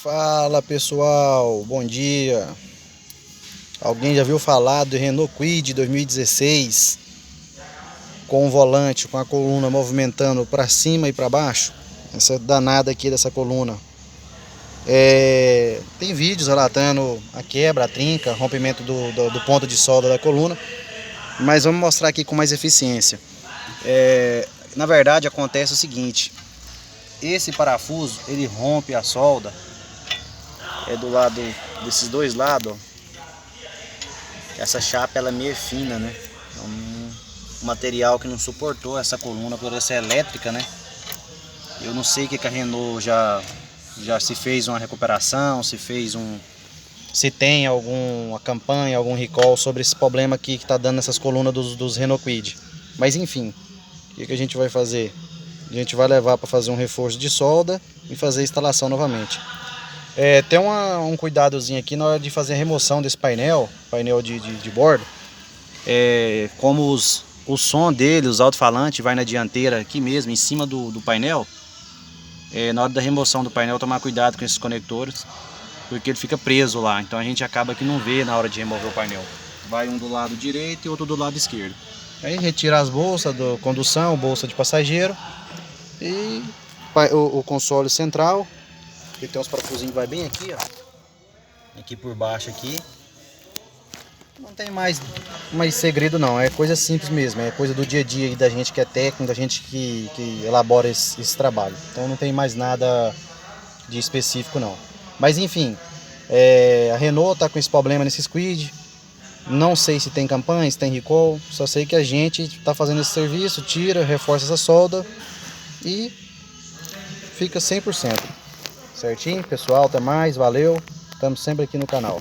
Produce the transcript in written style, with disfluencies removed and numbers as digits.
Fala pessoal, bom dia. Alguém já viu falar do Renault Kwid 2016 com o volante, com a coluna movimentando para cima e para baixo? Essa danada aqui dessa coluna. Tem vídeos relatando a quebra, a trinca, rompimento do ponto de solda da coluna, mas vamos mostrar aqui com mais eficiência. Na verdade acontece o seguinte: esse parafuso ele rompe a solda do lado, desses dois lados, ó. Essa chapa ela é meio fina, né? É um material que não suportou essa coluna por essa elétrica, né? Eu não sei o que a Renault já se fez uma recuperação, se tem alguma campanha, algum recall sobre esse problema aqui que está dando nessas colunas dos Renault Kwid. Mas enfim, o que a gente vai fazer? A gente vai levar para fazer um reforço de solda e fazer a instalação novamente. Tem um cuidadozinho aqui na hora de fazer a remoção desse painel de bordo. Como o som dele, os alto-falantes, vai na dianteira aqui mesmo, em cima do painel. Na hora da remoção do painel, tomar cuidado com esses conectores, porque ele fica preso lá. Então a gente acaba que não vê na hora de remover o painel. Vai um do lado direito e outro do lado esquerdo. Aí retira as bolsas da condução, bolsa de passageiro e o console central. Aqui tem uns parafusinhos que vai bem aqui, ó. Aqui por baixo aqui. Não tem mais segredo não, é coisa simples mesmo, é coisa do dia a dia aí da gente que é técnico, da gente que elabora esse trabalho. Então não tem mais nada de específico não. Mas enfim, a Renault tá com esse problema nesses Kwid. Não sei se tem campanha, se tem recall, só sei que a gente tá fazendo esse serviço, tira, reforça essa solda e fica 100%. Certinho, pessoal, até mais, valeu, estamos sempre aqui no canal.